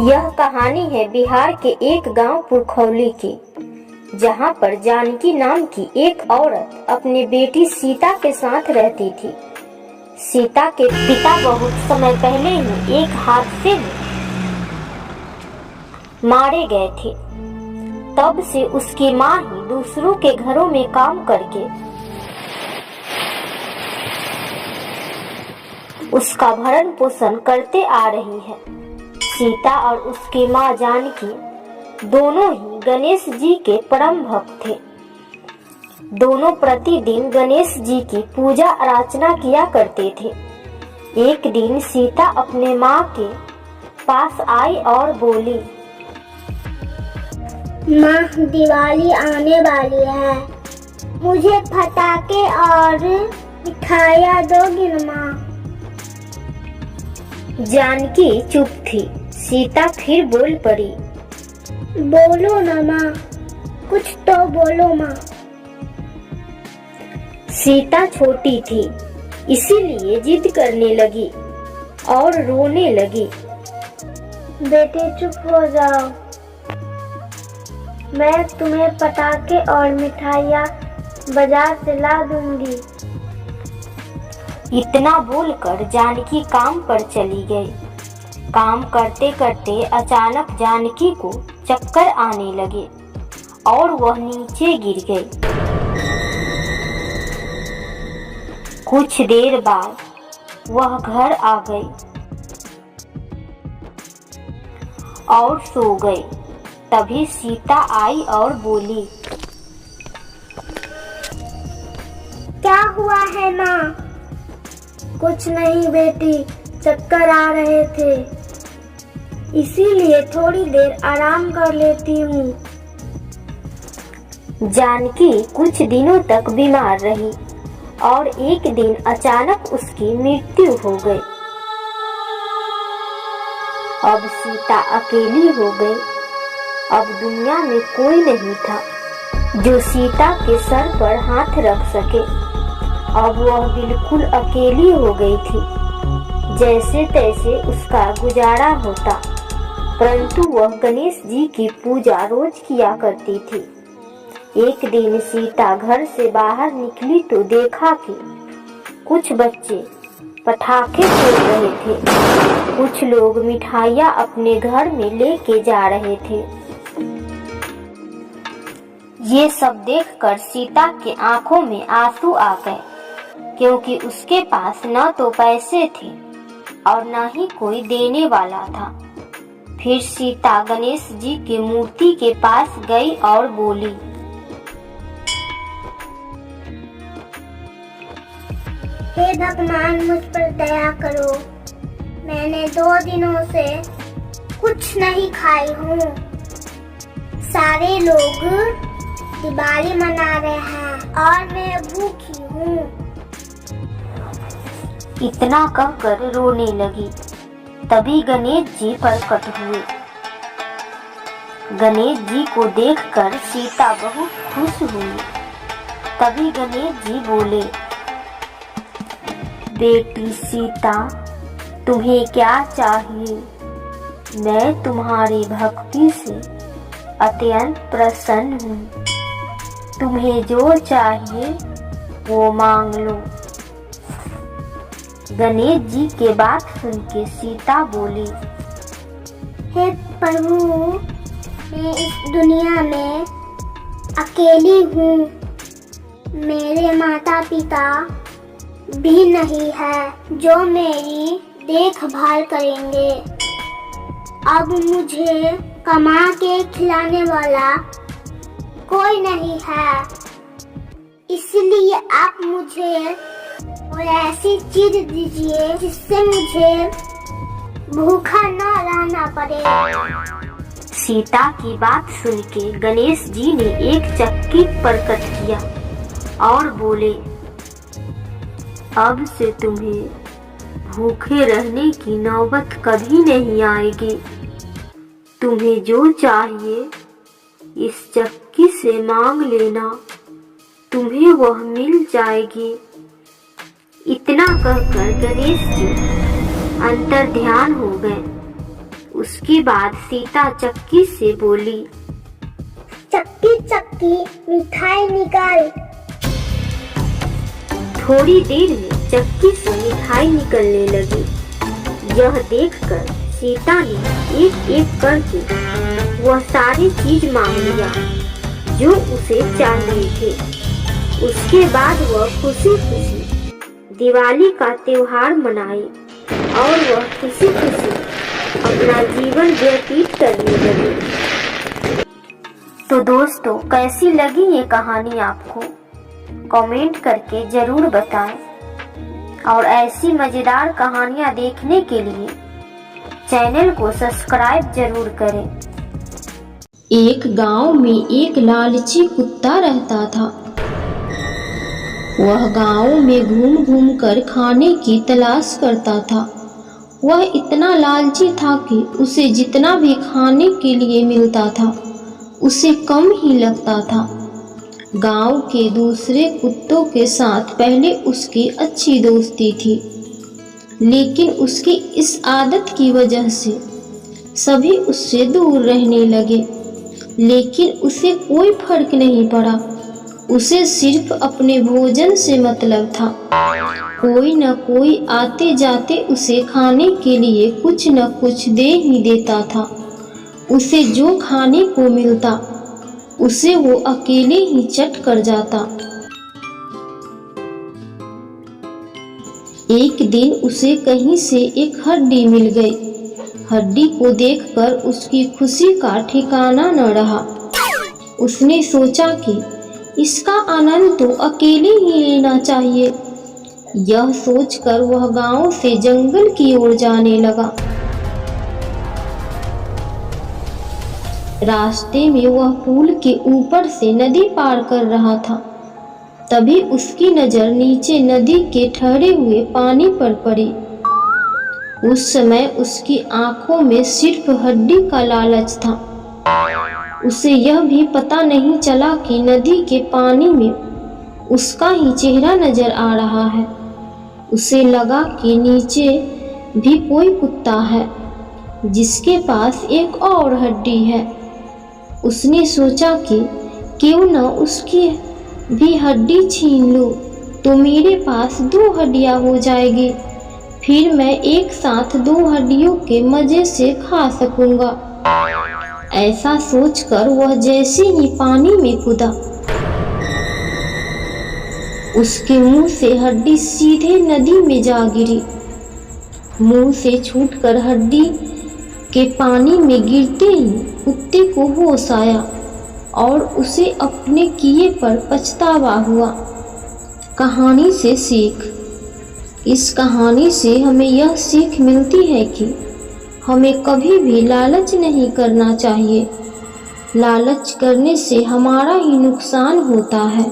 यह कहानी है बिहार के एक गांव पुरखौली की, जहां पर जानकी नाम की एक औरत अपनी बेटी सीता के साथ रहती थी। सीता के पिता बहुत समय पहले ही एक हादसे में मारे गए थे। तब से उसकी माँ ही दूसरों के घरों में काम करके उसका भरण पोषण करते आ रही है। सीता और उसकी माँ जानकी दोनों ही गणेश जी के परम भक्त थे। दोनों प्रतिदिन गणेश जी की पूजा अर्चना किया करते थे। एक दिन सीता अपने माँ के पास आई और बोली, माँ, दिवाली आने वाली है, मुझे पटाखे और मिठाइयाँ दोगी ना माँ? जानकी चुप थी। सीता फिर बोल पड़ी, बोलो ना माँ, कुछ तो बोलो माँ। सीता छोटी थी, इसीलिए जिद करने लगी और रोने लगी। बेटे चुप हो जाओ, मैं तुम्हें पटाखे और मिठाइयाँ बाजार से ला दूंगी। इतना बोलकर जानकी काम पर चली गई। काम करते करते अचानक जानकी को चक्कर आने लगे और वह नीचे गिर गई। कुछ देर बाद वह घर आ गई और सो गई। तभी सीता आई और बोली, क्या हुआ है माँ? कुछ नहीं बेटी, चक्कर आ रहे थे, इसीलिए थोड़ी देर आराम कर लेती हूँ। जानकी कुछ दिनों तक बीमार रही और एक दिन अचानक उसकी मृत्यु हो गई। अब सीता अकेली हो गई। अब दुनिया में कोई नहीं था जो सीता के सर पर हाथ रख सके। अब वह बिल्कुल अकेली हो गई थी। जैसे तैसे उसका गुजारा होता, परंतु वह गणेश जी की पूजा रोज किया करती थी। एक दिन सीता घर से बाहर निकली तो देखा कि कुछ बच्चे पटाखे फोड़ रहे थे। कुछ लोग मिठाइयाँ अपने घर में लेके जा रहे थे। ये सब देखकर सीता के आंखों में आंसू आ गए, क्योंकि उसके पास न तो पैसे थे और न ही कोई देने वाला था। फिर सीता गणेश जी की मूर्ति के पास गई और बोली, हे भगवान, मुझ पर दया करो, मैंने 2 दिनों से कुछ नहीं खाई हूँ। सारे लोग दिवाली मना रहे हैं और मैं भूखी हूँ। इतना कहकर रोने लगी। तभी गणेश जी प्रकट हुए। गणेश जी को देखकर सीता बहुत खुश हुई। तभी गणेश जी बोले, बेटी सीता, तुम्हें क्या चाहिए? मैं तुम्हारी भक्ति से अत्यंत प्रसन्न हूँ। तुम्हें जो चाहिए वो मांग लो। गणेश जी के बात सुन के सीता बोली, हे प्रभु, मैं इस दुनिया में अकेली हूँ। मेरे माता पिता भी नहीं है जो मेरी देखभाल करेंगे। अब मुझे कमा के खिलाने वाला कोई नहीं है, इसलिए आप मुझे और ऐसी चीज दीजिए जिससे मुझे भूखा न रहना पड़े। सीता की बात सुन के गणेश जी ने एक चक्की प्रकट किया और बोले, अब से तुम्हें भूखे रहने की नौबत कभी नहीं आएगी। तुम्हें जो चाहिए इस चक्की से मांग लेना, तुम्हें वह मिल जाएगी। इतना कहकर गणेश जी अंतर ध्यान हो गए। उसके बाद सीता चक्की से बोली, चक्की चक्की मिठाई निकाल। थोड़ी देर में चक्की से मिठाई निकलने लगी। यह देखकर सीता ने एक एक करके वह सारी चीज मांग लिया जो उसे चाहिए थे। उसके बाद वह खुशी खुशी दिवाली का त्योहार मनाए और वह खुशी खुशी अपना जीवन व्यतीत करने लगे। तो दोस्तों, कैसी लगी ये कहानी आपको? कमेंट करके जरूर बताएं और ऐसी मजेदार कहानियां देखने के लिए चैनल को सब्सक्राइब जरूर करें। एक गांव में एक लालची कुत्ता रहता था। वह गांव में घूम घूम कर खाने की तलाश करता था। वह इतना लालची था कि उसे जितना भी खाने के लिए मिलता था उसे कम ही लगता था। गांव के दूसरे कुत्तों के साथ पहले उसकी अच्छी दोस्ती थी, लेकिन उसकी इस आदत की वजह से सभी उससे दूर रहने लगे। लेकिन उसे कोई फर्क नहीं पड़ा। उसे सिर्फ अपने भोजन से मतलब था। कोई न कोई आते जाते उसे खाने के लिए कुछ न कुछ दे ही देता था। उसे जो खाने को मिलता उसे वो अकेले ही चट कर जाता। एक दिन उसे कहीं से एक हड्डी मिल गई। हड्डी को देखकर उसकी खुशी का ठिकाना न रहा। उसने सोचा कि इसका आनंद तो अकेले ही लेना चाहिए। यह सोचकर वह गांव से जंगल की ओर जाने लगा। रास्ते में वह पुल के ऊपर से नदी पार कर रहा था। तभी उसकी नजर नीचे नदी के ठहरे हुए पानी पर पड़ी। उस समय उसकी आंखों में सिर्फ हड्डी का लालच था। उसे यह भी पता नहीं चला कि नदी के पानी में उसका ही चेहरा नजर आ रहा है। उसे लगा कि नीचे भी कोई कुत्ता है जिसके पास एक और हड्डी है। उसने सोचा कि क्यों न उसकी भी हड्डी छीन लूं, तो मेरे पास 2 हड्डियां हो जाएगी। फिर मैं एक साथ 2 हड्डियों के मजे से खा सकूंगा। ऐसा सोचकर वह जैसे ही पानी में कूदा, उसके मुंह से हड्डी सीधे नदी में जा गिरी। मुंह से छूटकर हड्डी के पानी में गिरते ही कुत्ते को होश आया और उसे अपने किए पर पछतावा हुआ। कहानी से सीख। इस कहानी से हमें यह सीख मिलती है कि हमें कभी भी लालच नहीं करना चाहिए। लालच करने से हमारा ही नुकसान होता है।